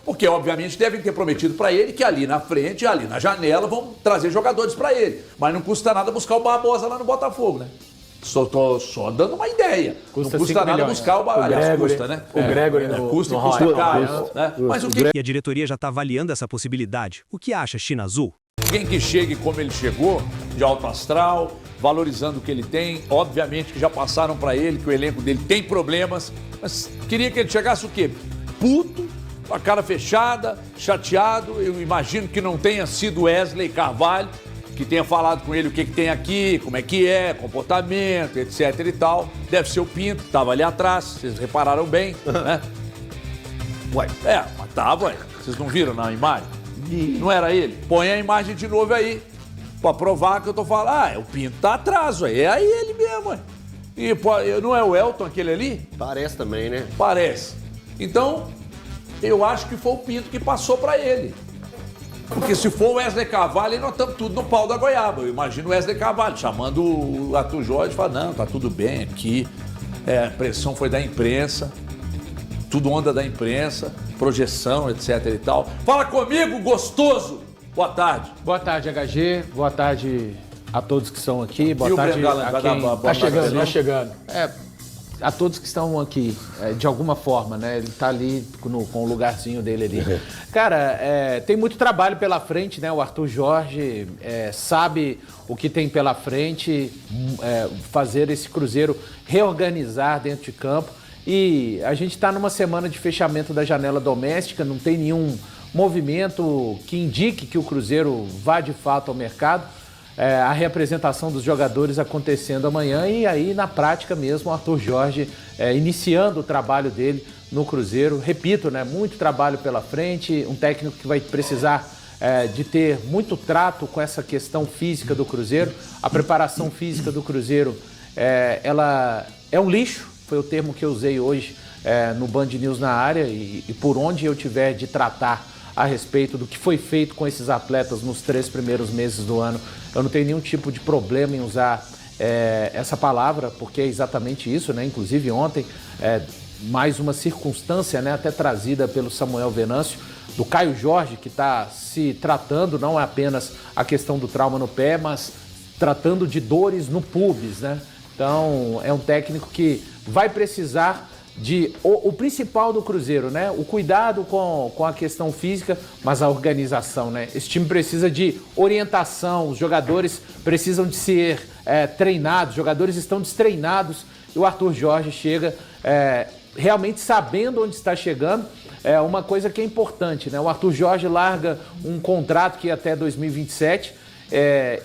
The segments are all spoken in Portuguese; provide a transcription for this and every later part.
Porque, obviamente, devem ter prometido para ele que ali na frente, ali na janela, vão trazer jogadores para ele. Mas não custa nada buscar o Barbosa lá no Botafogo, né? Tô só dando uma ideia. Custa não custa nada milhões, buscar o Barbosa. Aliás, custa, né? O Gregory custa caro. Né? Mas o que... E a diretoria já está avaliando essa possibilidade. O que acha, China Azul? Quem que chegue como ele chegou, de alto astral, valorizando o que ele tem, obviamente que já passaram para ele, que o elenco dele tem problemas, mas queria que ele chegasse o quê? Puto, com a cara fechada, chateado. Eu imagino que não tenha sido Wesley Carvalho, que tenha falado com ele o que tem aqui, como é que é, comportamento, etc e tal. Deve ser o Pinto, que estava ali atrás, vocês repararam bem, né? Ué. Mas tava, vocês não viram na imagem? Não era ele? Põe a imagem de novo aí, pra provar que eu tô falando. O Pinto tá atrás, ué. É aí ele mesmo, ué. E não é o Elton aquele ali? Parece também, né? Parece. Então, eu acho que foi o Pinto que passou pra ele. Porque se for o Wesley Carvalho, nós estamos tudo no pau da goiaba. Eu imagino o Wesley Carvalho chamando o Arthur Jorge e falando, não, tá tudo bem aqui. A pressão foi da imprensa. Tudo onda da imprensa, projeção, etc e tal. Fala comigo, gostoso! Boa tarde. Boa tarde, HG. Boa tarde a todos que estão aqui. Boa tarde a quem... Tá chegando. A todos que estão aqui, de alguma forma, né? Ele tá ali com o lugarzinho dele ali. Cara, tem muito trabalho pela frente, né? O Arthur Jorge sabe o que tem pela frente, fazer esse Cruzeiro reorganizar dentro de campo. E a gente está numa semana de fechamento da janela doméstica, não tem nenhum movimento que indique que o Cruzeiro vá de fato ao mercado. A reapresentação dos jogadores acontecendo amanhã e aí, na prática mesmo, o Arthur Jorge iniciando o trabalho dele no Cruzeiro. Repito, né, muito trabalho pela frente, um técnico que vai precisar de ter muito trato com essa questão física do Cruzeiro. A preparação física do Cruzeiro, ela é um lixo. Foi o termo que eu usei hoje no Band News na área e por onde eu tiver de tratar a respeito do que foi feito com esses atletas nos 3 primeiros meses do ano, eu não tenho nenhum tipo de problema em usar essa palavra, porque é exatamente isso, né? Inclusive ontem, mais uma circunstância, né, até trazida pelo Samuel Venâncio, do Caio Jorge, que está se tratando, não é apenas a questão do trauma no pé, mas tratando de dores no pubis, né? Então, é um técnico que vai precisar de o principal do Cruzeiro, né? O cuidado com a questão física, mas a organização, né? Esse time precisa de orientação, os jogadores precisam de ser treinados, os jogadores estão destreinados e o Arthur Jorge chega realmente sabendo onde está chegando. É uma coisa que é importante, né? O Arthur Jorge larga um contrato que ia até 2027.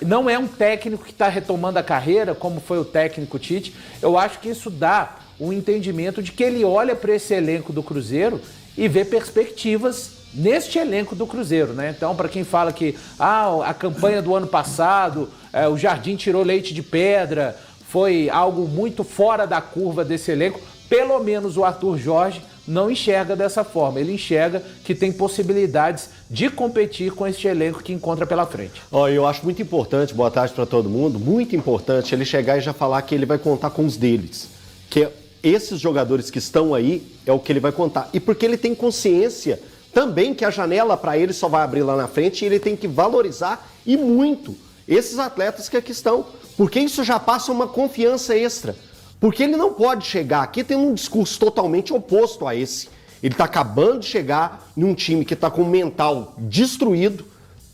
Não é um técnico que está retomando a carreira, como foi o técnico Tite. Eu acho que isso dá um entendimento de que ele olha para esse elenco do Cruzeiro e vê perspectivas neste elenco do Cruzeiro, né? Então, para quem fala que a campanha do ano passado, o Jardim tirou leite de pedra, foi algo muito fora da curva desse elenco, pelo menos o Arthur Jorge não enxerga dessa forma. Ele enxerga que tem possibilidades de competir com este elenco que encontra pela frente. Eu acho muito importante, boa tarde para todo mundo, muito importante ele chegar e já falar que ele vai contar com os deles. Que esses jogadores que estão aí é o que ele vai contar. E porque ele tem consciência também que a janela para ele só vai abrir lá na frente e ele tem que valorizar e muito esses atletas que aqui estão. Porque isso já passa uma confiança extra. Porque ele não pode chegar aqui tendo um discurso totalmente oposto a esse. Ele está acabando de chegar num time que está com o mental destruído,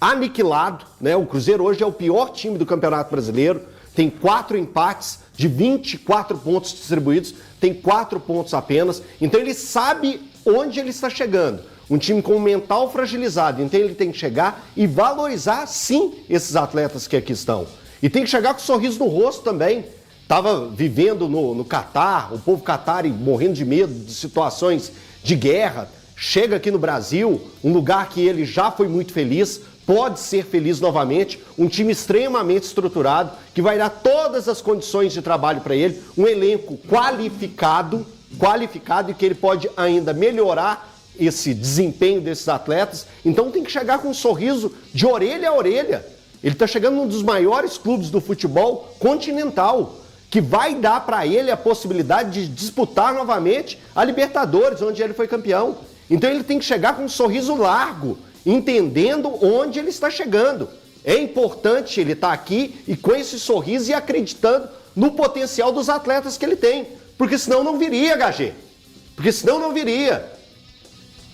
aniquilado, né? O Cruzeiro hoje é o pior time do Campeonato Brasileiro, tem 4 empates de 24 pontos distribuídos, tem 4 pontos apenas. Então ele sabe onde ele está chegando. Um time com o mental fragilizado. Então ele tem que chegar e valorizar, sim, esses atletas que aqui estão. E tem que chegar com um sorriso no rosto também. Estava vivendo no Catar, o povo catari morrendo de medo de situações de guerra. Chega aqui no Brasil, um lugar que ele já foi muito feliz, pode ser feliz novamente, um time extremamente estruturado, que vai dar todas as condições de trabalho para ele, um elenco qualificado e que ele pode ainda melhorar esse desempenho desses atletas. Então tem que chegar com um sorriso de orelha a orelha. Ele está chegando num dos maiores clubes do futebol continental, que vai dar para ele a possibilidade de disputar novamente a Libertadores, onde ele foi campeão. Então ele tem que chegar com um sorriso largo, entendendo onde ele está chegando. É importante ele estar aqui e com esse sorriso e acreditando no potencial dos atletas que ele tem. Porque senão não viria, HG. Porque senão não viria.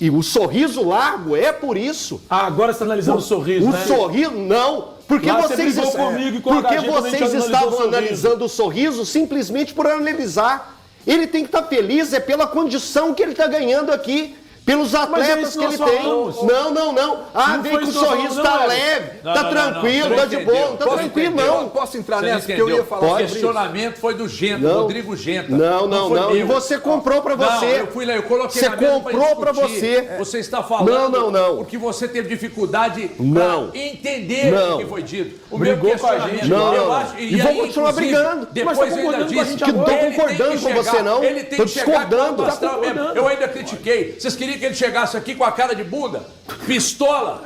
E o sorriso largo é por isso. Agora você está analisando o sorriso, né? O sorriso, não. Porque Lá vocês, você brigou comigo e com o porque HG quando a gente vocês analisou estavam o sorriso. analisando o sorriso simplesmente por analisar. Ele tem que estar feliz pela condição que ele está ganhando aqui. Pelos atletas que ele tem. Não. Ah, vem que o sorriso tá leve, tá tranquilo, tá de boa. Não tá tranquilo, não. Posso entrar Você nessa? Porque eu ia falar O questionamento foi do Genta, Rodrigo Genta. Não. E você comprou pra você. Não, eu fui lá, eu coloquei Você na mesa comprou pra discutir. você. Você está falando Não. porque você teve dificuldade Não. para entender o que foi dito. O Brigou meu com a questionamento, gente. Não. eu acho, E vou continuar inclusive, brigando. Depois Mas tá eu ainda concordando com a disse gente Que não tô agora. ele tem concordando que com você, chegar, não. Ele tem Tô que chegar discordando. com o astral mesmo. Eu ainda critiquei. Vocês queriam que ele chegasse aqui com a cara de bunda, pistola,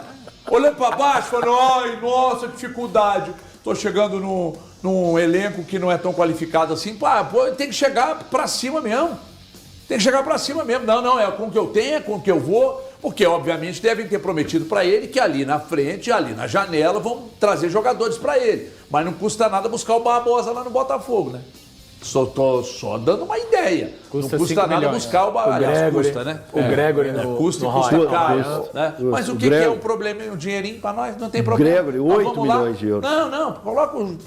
olhando pra baixo, falando, ai, nossa, dificuldade. Tô chegando num elenco que não é tão qualificado assim. Pô, tem que chegar pra cima mesmo. Tem que chegar pra cima mesmo. Não, é com o que eu tenho, é com o que eu vou. Porque, obviamente, devem ter prometido pra ele que ali na frente, ali na janela, vão trazer jogadores pra ele. Mas não custa nada buscar o Barbosa lá no Botafogo, né? Tô só dando uma ideia. Custa não custa 5 nada milhões, buscar o Barbosa. Gregory, Custa, né? o Gregory Custa no e custa Royal. caro. Né? Mas o que é o problema? Um dinheirinho pra nós? Não tem problema. Gregory, Nós 8 vamos lá. milhões de euros. Não.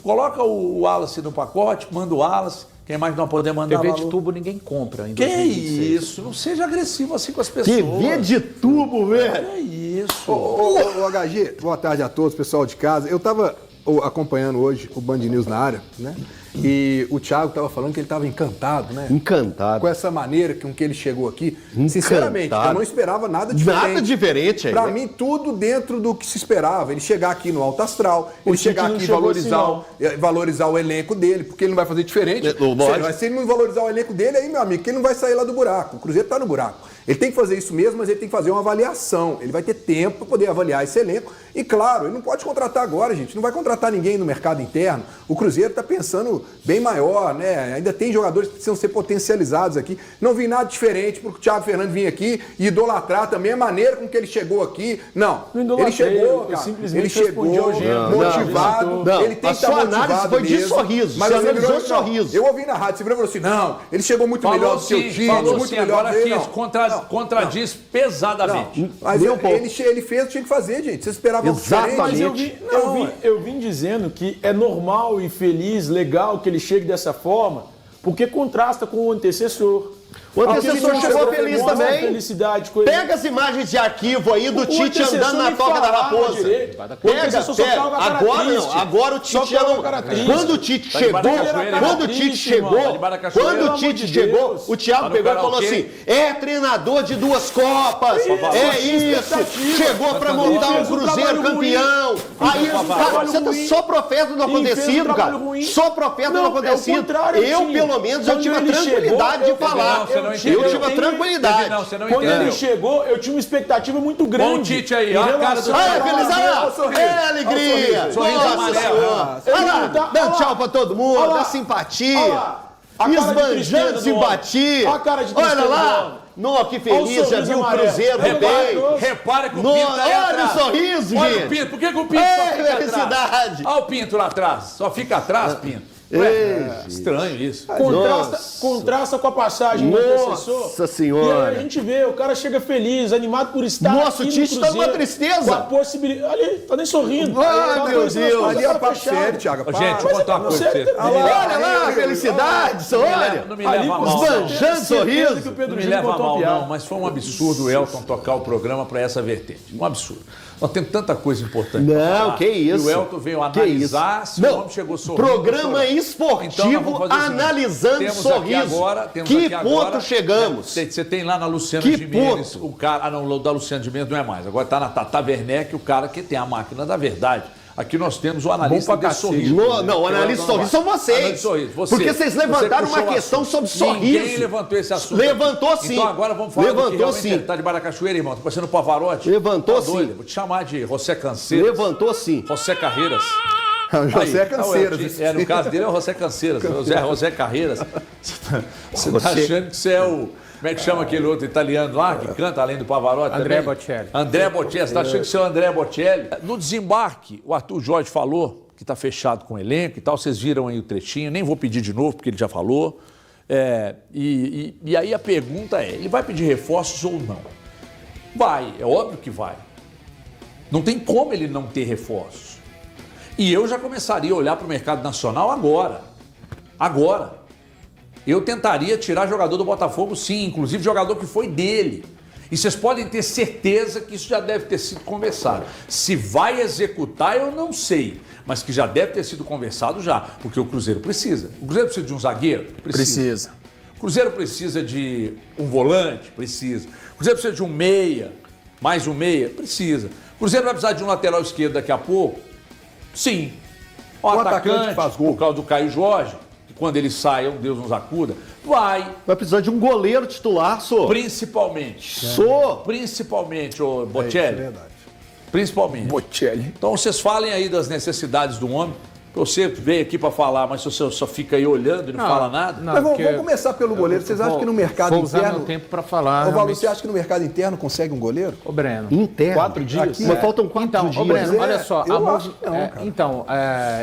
Coloca o Wallace no pacote, manda o Wallace. Quem mais não poder mandar TV de valor? tubo ninguém compra em Que 2026. isso? Não seja agressivo assim com as pessoas. TV de tubo, velho. Que isso? Ô, HG, boa tarde a todos, pessoal de casa. Eu tava acompanhando hoje o Band News na área, né? E o Thiago tava falando que ele tava encantado, né? Encantado. Com essa maneira com que ele chegou aqui. Sinceramente, eu não esperava nada diferente. Nada diferente aí. Pra mim, tudo dentro do que se esperava. Ele chegar aqui no alto astral, ele Tite chegar não aqui e chegou valorizar o elenco dele, porque ele não vai fazer diferente. Lógico. Se ele não valorizar o elenco dele, aí, meu amigo, que ele não vai sair lá do buraco. O Cruzeiro tá no buraco. Ele tem que fazer isso mesmo, mas ele tem que fazer uma avaliação. Ele vai ter tempo para poder avaliar esse elenco. E claro, ele não pode contratar agora, gente. Não vai contratar ninguém no mercado interno. O Cruzeiro está pensando bem maior, né? Ainda tem jogadores que precisam ser potencializados aqui. Não vi nada diferente porque o Thiago Fernandes vir aqui e idolatrar também a maneira com que ele chegou aqui. Não. Ele chegou, cara. Ele chegou motivado. Ele tem que estar motivado foi de mesmo. sorriso. Mas Você você analisou virou, sorriso. Eu ouvi na rádio, você virou e falou assim, não, ele chegou muito melhor do que o Tite, falou muito sim, melhor agora dele. quis, contradiz pesadamente. Não, mas Nem um pouco. ele fez o que tinha que fazer, gente. Você esperava algo diferente? Mas Exatamente. eu vim dizendo que é normal e feliz, legal que ele chegue dessa forma, porque contrasta com o antecessor. O antecessor chegou feliz Mostra também. Felicidade, coisa. Pega as imagens de arquivo aí do O Tite antecessor andando na nem toca da falava raposa. direito. O Pega. antecessor só ficava com a cara Agora triste. não. Agora o Só Tite já ficava não. com a cara triste. Quando o Tite Tá de chegou, Baracachoeira, quando o triste, Tite irmão. Tá chegou, de Baracachoeira. quando o Pelo Tite amor de chegou, Deus. o Thiago Tá no pegou e falou karaokê. assim: é treinador de 2 Copas. É isso. Chegou pra montar um fez um Cruzeiro trabalho campeão. Aí, fez um cara, trabalho você tá ruim. só profeta do E fez um acontecido, cara. trabalho ruim. Só profeta do Não, acontecido. é o contrário, Eu, tinha. pelo menos, eu Quando tive a ele tranquilidade chegou, de falar. Não, você não Eu entendeu. tive a tranquilidade. Não, você não Quando entendeu. ele chegou, eu tinha uma expectativa muito grande. Olha o Tite aí, em olha a cara relação do a- Olha, Felizardo! sorriso. É alegria! Sorriso Nossa amarelo. Senhora! Ele Olha lá, não tá- dando olha lá. tchau pra todo mundo, Olha lá. dá simpatia! Olha lá. A cara de Esbanjando tristeza do simpatia! homem. A cara de Olha tristeza do lá! homem. Nossa, que Olha feliz, o já sorriso viu o amarelo. Cruzeiro Olha bem! lá. Repara que o No- Pinto tá aí olha atrás. o sorriso, Olha gente. o Pinto. Por que o Pinto só É, fica felicidade. atrás? Olha o Pinto lá atrás. Só fica atrás, Pinto. Ué, estranho isso. Contrasta com a passagem do antecessor. Nossa Senhora. E aí a gente vê, o cara chega feliz, animado por estar Nossa, aqui o Tite no tá numa Cruzeiro, tristeza. Com a possibilidade... Ali, tá nem sorrindo. Ai, Tá meu com esse Deus. negócio, Ali é cara papo fechado. sério, Thiago. Ô, gente, deixa eu contar uma coisa pra você. Olha lá, felicidade, olha! Não me Ali, leva com mal, não. Esbanjando certeza que sorriso! o Pedro Não me Gil leva contou mal, uma piada. não, mas foi um absurdo o Elton tocar o programa para essa vertente. Um absurdo. Nós temos tanta coisa importante. pra Não, falar. que isso. E o Elton veio Que analisar isso. se o Não, homem chegou sorrindo. programa ou chorando. esportivo Então, nós vamos fazer o seguinte, analisando temos sorriso. Aqui agora, temos Que aqui ponto agora, chegamos? né, Você tem lá na Luciana Que Gimenez, ponto? o cara. Ah, não, o da Luciana Gimenez não é mais. Agora está na Tata Werneck, o cara que tem a máquina da verdade. Aqui nós temos o analista de sorriso. Não, o analista de sorriso são vocês. Analista de sorriso, você. Porque vocês Você levantaram puxou uma o questão assunto. sobre Ninguém sorriso. levantou esse assunto. Levantou sim. Então agora vamos falar do que Levantou realmente sim. é. Tá de Baracachoeira, irmão. Tá parecendo Pavarotti. Levantou Tá sim. doido. Vou te chamar de José Canseiro. Levantou sim. José Carreiras. José Aí, Canceiras. no caso dele é o José Canceiras, José Carreiras. Você tá achando que você é o... Como é que chama aquele outro italiano lá, que canta além do Pavarotti André também? Bocelli. André Bocelli, você tá achando que você é o André Bocelli? No desembarque, o Arthur Jorge falou que tá fechado com o elenco e tal, vocês viram aí o trechinho, nem vou pedir de novo, porque ele já falou. E aí a pergunta é, ele vai pedir reforços ou não? Vai, é óbvio que vai. Não tem como ele não ter reforços. E eu já começaria a olhar para o mercado nacional agora. Agora. Eu tentaria tirar jogador do Botafogo, sim, inclusive jogador que foi dele. E vocês podem ter certeza que isso já deve ter sido conversado. Se vai executar, eu não sei. Mas que já deve ter sido conversado já. Porque o Cruzeiro precisa. O Cruzeiro precisa de um zagueiro? Precisa. O Cruzeiro precisa de um volante? Precisa. O Cruzeiro precisa de um meia? Mais um meia? Precisa. O Cruzeiro vai precisar de um lateral esquerdo daqui a pouco? Sim. O atacante faz gol. Por causa do Caio Jorge, que quando ele sai, Deus nos acuda, vai. Vai precisar de um goleiro titular, Sô. Principalmente. Principalmente, ô Bocelli. É verdade. Principalmente. Bocelli. Então vocês falem aí das necessidades do homem. Você veio aqui para falar, mas você só fica aí olhando e não fala nada. Mas vamos começar pelo goleiro. Vocês acham que no mercado vou usar interno... meu tempo para falar. Ô, Valor, você acha que no mercado interno consegue um goleiro? Ô, Breno. Interno. 4 dias. Aqui, Mas faltam 4 dias. Ô, Breno, É, olha só. eu acho que não, cara. Então,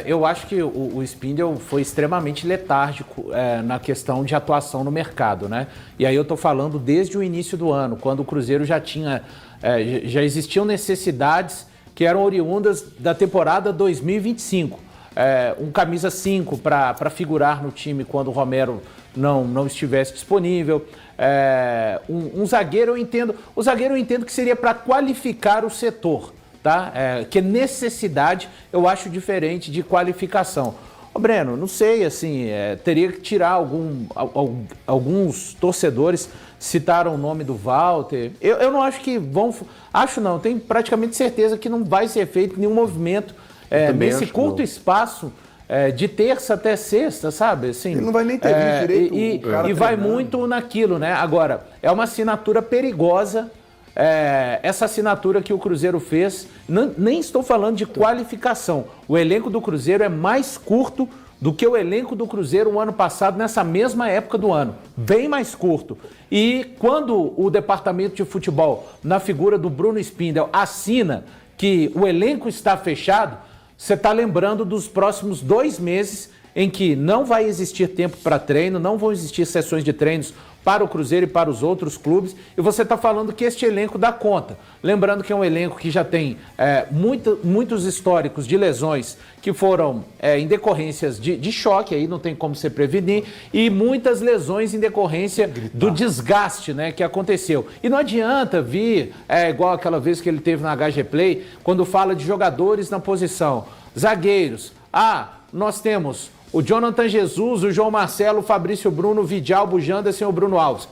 eu acho que o Spindle foi extremamente letárgico na questão de atuação no mercado, né? E aí eu tô falando desde o início do ano, quando o Cruzeiro já tinha... já existiam necessidades que eram oriundas da temporada 2025. Um camisa 5 para figurar no time quando o Romero não estivesse disponível. Um zagueiro eu entendo. O zagueiro eu entendo que seria para qualificar o setor, tá? Que necessidade eu acho diferente de qualificação. Ô, Breno, não sei, assim, teria que tirar alguns torcedores citaram o nome do Walter. Eu não acho que vão. Acho não, tenho praticamente certeza que não vai ser feito nenhum movimento nesse curto espaço de terça até sexta, sabe? Assim, ele não vai nem ter visto direito o cara e vai treinando. muito naquilo, né? Agora, é uma assinatura perigosa. Essa assinatura que o Cruzeiro fez, nem estou falando de qualificação. O elenco do Cruzeiro é mais curto do que o elenco do Cruzeiro o ano passado, nessa mesma época do ano. Bem mais curto. E quando o departamento de futebol, na figura do Bruno Spindel, assina que o elenco está fechado, você está lembrando dos próximos 2 meses em que não vai existir tempo para treino, não vão existir sessões de treinos para o Cruzeiro e para os outros clubes, e você está falando que este elenco dá conta. Lembrando que é um elenco que já tem muitos históricos de lesões que foram em decorrências de choque, aí não tem como você prevenir, e muitas lesões em decorrência do desgaste, né, que aconteceu. E não adianta vir, igual aquela vez que ele teve na HG Play, quando fala de jogadores na posição, zagueiros, nós temos o Jonathan Jesus, o João Marcelo, o Fabrício Bruno, o Vidalbo, o Janderson e o Bruno Alves.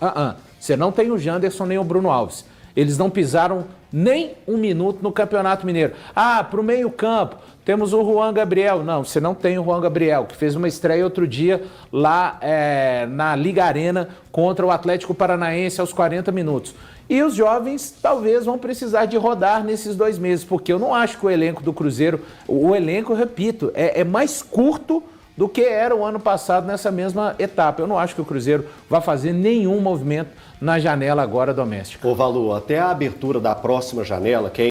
Você não tem o Janderson nem o Bruno Alves. Eles não pisaram nem 1 minuto no Campeonato Mineiro. Para o meio campo, temos o Juan Gabriel. Não, você não tem o Juan Gabriel, que fez uma estreia outro dia lá na Liga Arena contra o Atlético Paranaense aos 40 minutos. E os jovens talvez vão precisar de rodar nesses 2 meses, porque eu não acho que o elenco do Cruzeiro, o elenco, repito, é mais curto do que era o ano passado nessa mesma etapa. Eu não acho que o Cruzeiro vai fazer nenhum movimento na janela agora doméstica. Ô, Valu, até a abertura da próxima janela, que é